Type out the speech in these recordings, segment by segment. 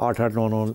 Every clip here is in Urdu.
8-8, 9-9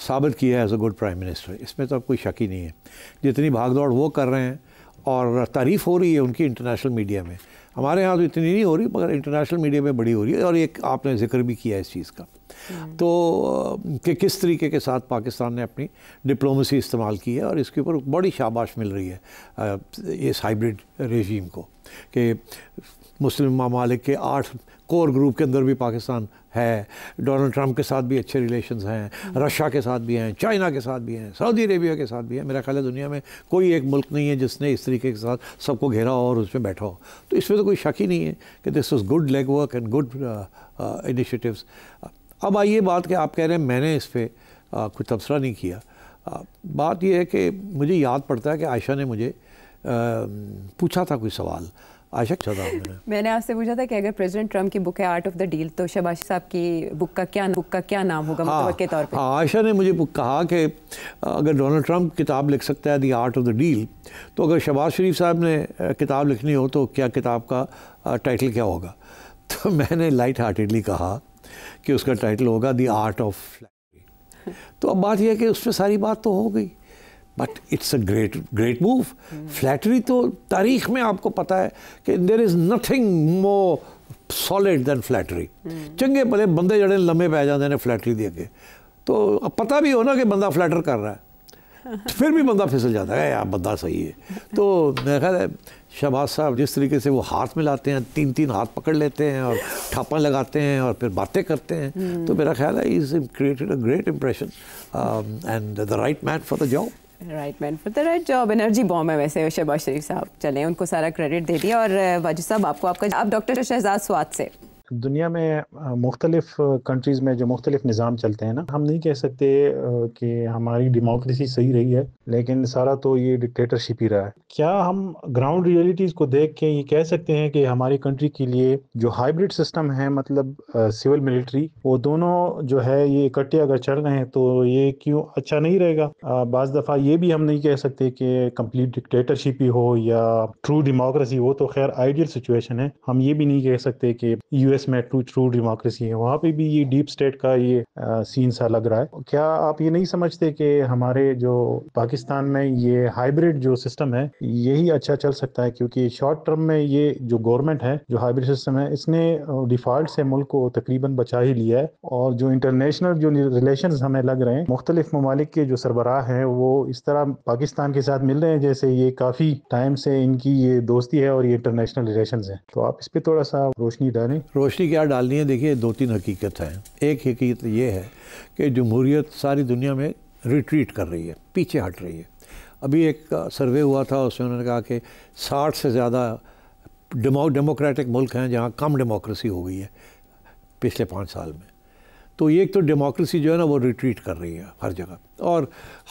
ثابت کیا ہے as a good prime minister, اس میں تو اب کوئی شک ہی نہیں ہے. جتنی بھاگ دوڑ وہ کر رہے ہیں اور تعریف ہو رہی ہے ان کی انٹرنیشنل میڈیا میں، ہمارے ہاں تو اتنی نہیں ہو رہی مگر انٹرنیشنل میڈیا میں بڑی ہو رہی ہے. اور ایک آپ نے ذکر بھی کیا اس چیز کا تو کہ کس طریقے کے ساتھ پاکستان نے اپنی ڈپلومیسی استعمال کی ہے، اور اس کے اوپر بڑی شاباش مل رہی ہے اس ہائیبرڈ ریجیم کو کہ مسلم ممالک کے 8 کور گروپ کے اندر بھی پاکستان ہے. ڈونلڈ ٹرمپ کے ساتھ بھی اچھے ریلیشنز ہیں، رشیا کے ساتھ بھی ہیں، چائنا کے ساتھ بھی ہیں، سعودی عربیہ کے ساتھ بھی ہیں. میرا خیال ہے دنیا میں کوئی ایک ملک نہیں ہے جس نے اس طریقے کے ساتھ سب کو گھیرا ہو اور اس میں بیٹھا ہو. تو اس میں تو کوئی شک ہی نہیں ہے کہ this was good league work and good initiatives. اب آئیے بات کہ آپ کہہ رہے ہیں میں نے اس پہ کوئی تبصرہ نہیں کیا. بات یہ ہے کہ مجھے یاد پڑتا ہے کہ عائشہ نے مجھے پوچھا تھا کوئی سوال. عائشہ میں نے آپ سے پوچھا تھا کہ اگر پریزیڈنٹ ٹرمپ کی بک ہے آرٹ آف دا ڈیل تو شہباز صاحب کی بک کا کیا نام ہوگا متوقع طور پہ؟ عائشہ نے مجھے کہا کہ اگر ڈونلڈ ٹرمپ کتاب لکھ سکتا ہے the art of the deal تو اگر شہباز شریف صاحب نے کتاب لکھنی ہو تو کیا کتاب کا ٹائٹل کیا ہوگا؟ تو میں نے لائٹ ہارٹیڈلی کہا کہ اس کا ٹائٹل ہوگا دی آرٹ آف فلیٹری. تو اب بات یہ ہے کہ اس پہ ساری بات تو ہو گئی but it's a great move. Flattery تو تاریخ میں آپ کو پتہ ہے کہ there is nothing more solid than flattery. چنگے بھلے بندے جڑے لمبے پہ جاتے ہیں فلیٹری دے کے تو اب پتہ بھی ہو نا کہ بندہ فلیٹر کر رہا ہے پھر بھی بندہ پھسل جاتا ہے یار بندہ صحیح ہے. تو میرا خیال ہے شہباز صاحب جس طریقے سے وہ ہاتھ ملاتے ہیں 3 ہاتھ پکڑ لیتے ہیں اور ٹھاپاں لگاتے ہیں اور پھر باتیں کرتے ہیں تو میرا خیال ہے is created a great impression and the right man for the job. Right man for the right job. Energy bomb ہے ویسے شہباز شریف صاحب. چلیں ان کو سارا کریڈٹ دے دیا. اور واجد صاحب آپ ڈاکٹر شہزاد سوات سے. دنیا میں مختلف کنٹریز میں جو مختلف نظام چلتے ہیں نا، ہم نہیں کہہ سکتے کہ ہماری ڈیموکریسی صحیح رہی ہے لیکن سارا تو یہ ڈکٹیٹرشپ ہی رہا ہے. کیا ہم گراؤنڈ ریئلٹیز کو دیکھ کے یہ کہہ سکتے ہیں کہ ہماری کنٹری کے لیے جو ہائیبرڈ سسٹم ہے مطلب سول ملٹری وہ دونوں جو ہے یہ اکٹھے اگر چل رہے ہیں تو یہ کیوں اچھا نہیں رہے گا؟ بعض دفعہ یہ بھی ہم نہیں کہہ سکتے کہ کمپلیٹ ڈکٹیٹرشپ ہی ہو یا ٹرو ڈیموکریسی ہو، تو خیر آئیڈیل سچویشن ہے. ہم یہ بھی نہیں کہہ سکتے کہ یو ایس میں ٹرو ڈیموکریسی ہے، وہاں پہ بھی یہ ڈیپ سٹیٹ کا یہ سین سا لگ رہا ہے. کیا آپ یہ نہیں سمجھتے کہ ہمارے جو پاکستان میں یہ ہائیبرڈ جو سسٹم ہے یہی اچھا چل سکتا ہے؟ کیونکہ شارٹ ٹرم میں یہ جو گورنمنٹ ہے جو ہائیبرڈ سسٹم ہے اس نے ڈیفالٹ سے ملک کو تقریباً بچا ہی لیا ہے، اور جو انٹرنیشنل جو ریلیشنز ہمیں لگ رہے ہیں مختلف ممالک کے جو سربراہ ہیں وہ اس طرح پاکستان کے ساتھ مل رہے ہیں جیسے یہ کافی ٹائم سے ان کی یہ دوستی ہے اور یہ انٹرنیشنل ریلیشنز ہیں. تو آپ اس پہ تھوڑا سا روشنی ڈالیں. روشنی کیا ڈالنی ہے؟ دیکھیے 2-3 حقیقت ہیں. ایک حقیقت یہ ہے کہ جمہوریت ساری دنیا میں ریٹریٹ کر رہی ہے، پیچھے ہٹ رہی ہے. ابھی ایک سروے ہوا تھا اس میں انہوں نے کہا کہ 60 سے زیادہ ڈیموکریٹک ملک ہیں جہاں کم ڈیموکریسی ہو گئی ہے پچھلے 5 سال میں. تو یہ ایک تو ڈیموکریسی جو ہے نا وہ ریٹریٹ کر رہی ہے ہر جگہ، اور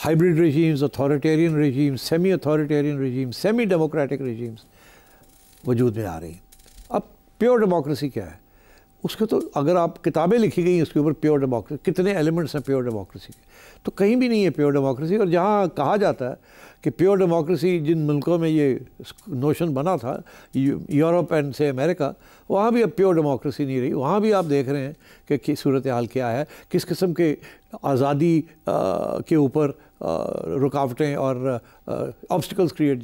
hybrid regimes, authoritarian regimes, semi authoritarian regimes, semi democratic regimes وجود میں آ رہی ہیں. اب پیور ڈیموکریسی کیا ہے؟ اس کے تو اگر آپ کتابیں لکھی گئی اس کے اوپر پیور ڈیموکریسی کتنے ایلیمنٹس ہیں پیور ڈیموکریسی کے، تو کہیں بھی نہیں ہے پیور ڈیموکریسی. اور جہاں کہا جاتا ہے کہ پیور ڈیموکریسی جن ملکوں میں یہ نوشن بنا تھا یورپ اینڈ سے امریکہ، وہاں بھی اب پیور ڈیموکریسی نہیں رہی. وہاں بھی آپ دیکھ رہے ہیں کہ صورتحال کیا ہے، کس قسم کے آزادی کے اوپر رکاوٹیں اور آبسٹیکلس کریٹ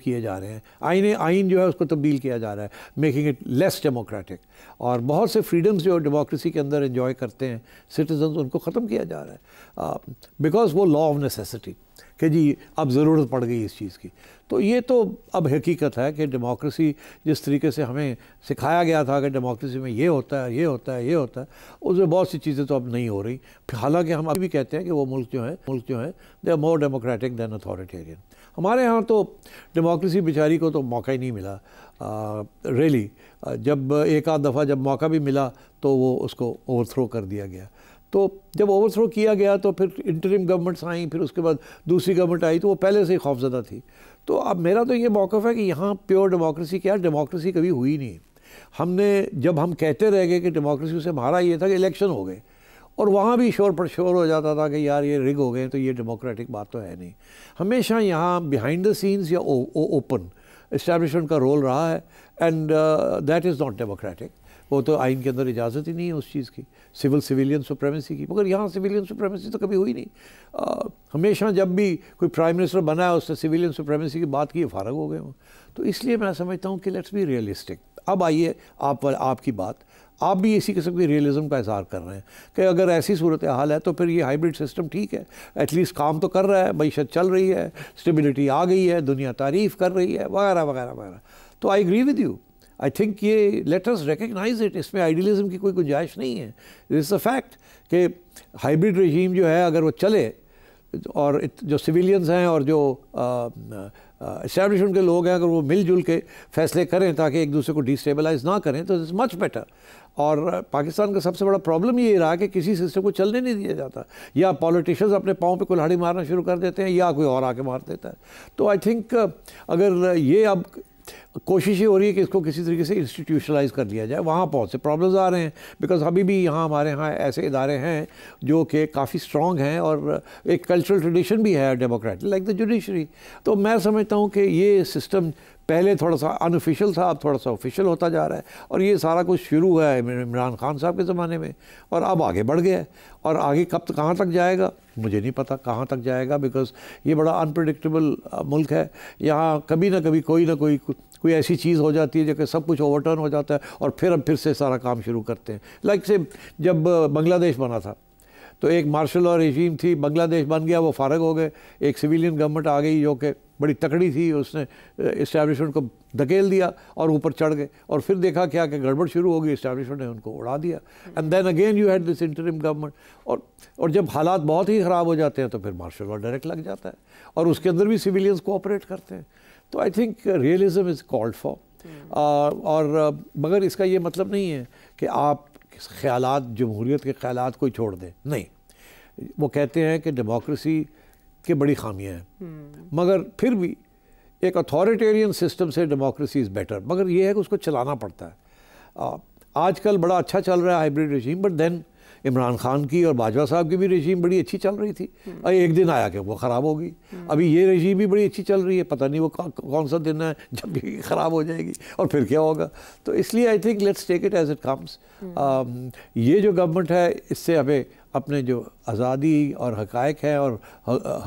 کیے جا رہے ہیں. آئین جو ہے اس کو تبدیل کیا جا رہا ہے، میکنگ اٹ لیس ڈیموکریٹک. اور بہت سے فریڈمز جو ڈیموکریسی کے اندر انجوائے کرتے ہیں سٹیزنز ان کو ختم کیا جا رہا ہے بیکاز وہ لا آف نیسیسٹی کہ جی اب ضرورت پڑ گئی اس چیز کی. تو یہ تو اب حقیقت ہے کہ ڈیموکریسی جس طریقے سے ہمیں سکھایا گیا تھا کہ ڈیموکریسی میں یہ ہوتا ہے یہ ہوتا ہے یہ ہوتا ہے، اس میں بہت سی چیزیں تو اب نہیں ہو رہی. حالانکہ ہم ابھی بھی کہتے ہیں کہ وہ ملک جو ہیں they are more democratic than authoritarian. ہمارے ہاں تو ڈیموکریسی بیچاری کو تو موقع ہی نہیں ملا ریلی. جب ایک آدھ دفعہ جب موقع بھی ملا تو وہ اس کو اوور تھرو کر دیا گیا. تو جب اوور تھرو کیا گیا تو پھر انٹرم گورنمنٹس آئیں، پھر اس کے بعد دوسری گورنمنٹ آئی تو وہ پہلے سے ہی خوفزدہ تھی. تو اب میرا تو یہ موقف ہے کہ یہاں پیور ڈیموکریسی کیا، ڈیموکریسی کبھی ہوئی نہیں. ہم نے جب ہم کہتے رہ گئے کہ ڈیموکریسی سے ہمارا یہ تھا کہ الیکشن ہو گئے اور وہاں بھی شور پر شور ہو جاتا تھا کہ یار یہ رگ ہو گئے تو یہ ڈیموکریٹک بات تو ہے نہیں. ہمیشہ یہاں بیہائنڈ دا سینز یا اوپن اسٹیبلشمنٹ کا رول رہا ہے and that is not democratic. وہ تو آئین کے اندر اجازت ہی نہیں ہے اس چیز کی، سویلین سپریمیسی کی، مگر یہاں سویلین سپریمیسی تو کبھی ہوئی نہیں۔ ہمیشہ جب بھی کوئی پرائم منسٹر بنا ہے اس نے سویلین سپریمیسی کی بات کی، فارغ ہو گئے ہوں۔ تو اس لیے میں سمجھتا ہوں کہ لیٹس بی ریئلسٹک۔ اب آئیے آپ کی بات، آپ بھی اسی قسم کی ریئلزم کا اظہار کر رہے ہیں کہ اگر ایسی صورتحال ہے تو پھر یہ ہائبرڈ سسٹم ٹھیک ہے، ایٹ لیسٹ کام تو کر رہا ہے، معیشت چل رہی ہے، اسٹیبلٹی آ گئی ہے، دنیا تعریف کر رہی ہے، وغیرہ وغیرہ وغیرہ۔ تو I agree with you, I think یہ لیٹ اس ریکگنائز اٹ، اس میں آئیڈیلزم کی کوئی گنجائش نہیں ہے۔ اٹ از اے فیکٹ کہ ہائبرڈ رجیم جو ہے اگر وہ چلے اور جو سویلینز ہیں اور جو اسٹیبلشمنٹ کے لوگ ہیں اگر وہ مل جل کے فیصلے کریں تاکہ ایک دوسرے کو ڈیسٹیبلائز نہ کریں تو اٹس مچ بیٹر۔ اور پاکستان کا سب سے بڑا پرابلم یہ رہا کہ کسی سسٹم کو چلنے نہیں دیا جاتا، یا پولیٹیشنز اپنے پاؤں پہ کلہاڑی مارنا شروع کر دیتے ہیں یا کوئی اور آ کے مار دیتا ہے۔ تو آئی تھنک اگر یہ اب کوشش یہ ہو رہی ہے کہ اس کو کسی طریقے سے انسٹیٹیوشنلائز کر لیا جائے، وہاں بہت سے پرابلمز آ رہے ہیں، بیکاز ابھی بھی یہاں ہمارے ہاں ایسے ادارے ہیں جو کہ کافی اسٹرانگ ہیں اور ایک کلچرل ٹریڈیشن بھی ہے ڈیموکریٹ لائک دا جوڈیشری۔ تو میں سمجھتا ہوں کہ یہ سسٹم پہلے تھوڑا سا انآفیشیل تھا، اب تھوڑا سا آفیشیل ہوتا جا رہا ہے، اور یہ سارا کچھ شروع ہے عمران خان صاحب کے زمانے میں اور اب آگے بڑھ گیا ہے، اور آگے کہاں تک جائے گا مجھے نہیں پتہ کہاں تک جائے گا، بیکاز یہ بڑا انپریڈکٹیبل ملک ہے۔ یہاں کبھی نہ کبھی کوئی نہ کوئی ایسی چیز ہو جاتی ہے جو کہ سب کچھ اوور ٹرن ہو جاتا ہے اور پھر سے سارا کام شروع کرتے ہیں۔ لائک سے جب بنگلہ دیش بنا تھا تو ایک مارشل لا رجیم تھی، بنگلہ دیش بن گیا، وہ فارغ ہو گئے، ایک سویلین گورنمنٹ آ گئی جو کہ بڑی تکڑی تھی، اس نے اسٹیبلشمنٹ کو دھکیل دیا اور اوپر چڑھ گئے، اور پھر دیکھا کیا کہ گڑبڑ شروع ہو گئی، اسٹیبلشمنٹ نے ان کو اڑا دیا، and then again you had this interim government, اور جب حالات بہت ہی خراب ہو جاتے ہیں تو پھر مارشل لا ڈائریکٹ لگ جاتا ہے، اور اس کے اندر بھی سویلینز کوآپریٹ کرتے ہیں۔ تو I think realism is called for, اور مگر اس کا یہ مطلب نہیں ہے کہ آپ خیالات، جمہوریت کے خیالات کو چھوڑ دیں، نہیں۔ وہ کہتے ہیں کہ ڈیموکریسی کے بڑی خامیاں ہیں، مگر پھر بھی ایک اتھارٹیرین سسٹم سے ڈیموکریسی از بیٹر، مگر یہ ہے کہ اس کو چلانا پڑتا ہے۔ آج کل بڑا اچھا چل رہا ہے hybrid regime, but then Imran Khan کی اور باجوہ صاحب کی بھی رجیم بڑی اچھی چل رہی تھی، ایک دن آیا کہ وہ خراب ہو گئی۔ ابھی یہ رجیم بھی بڑی اچھی چل رہی ہے، پتہ نہیں وہ کون سا دن ہے جب یہ خراب ہو جائے گی اور پھر کیا ہوگا۔ تو اس لیے I think let's take it as it comes. یہ جو گورنمنٹ ہے اس سے ہمیں اپنے جو آزادی اور حقائق ہیں اور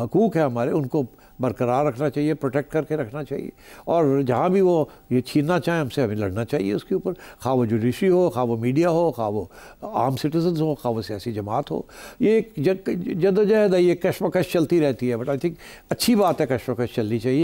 حقوق ہیں ہمارے، ان کو برقرار رکھنا چاہیے، پروٹیکٹ کر کے رکھنا چاہیے، اور جہاں بھی وہ یہ چھیننا چاہیں ہم سے ہمیں لڑنا چاہیے اس کے اوپر، خواہ وہ جوڈیشری ہو، خواہ وہ میڈیا ہو، خواہ وہ عام سٹیزنز ہو، خواہ وہ سیاسی جماعت ہو۔ یہ ایک جدوجہد ہے، یہ کشمکش چلتی رہتی ہے، بٹ آئی تھنک اچھی بات ہے کشمکش چلنی چاہیے۔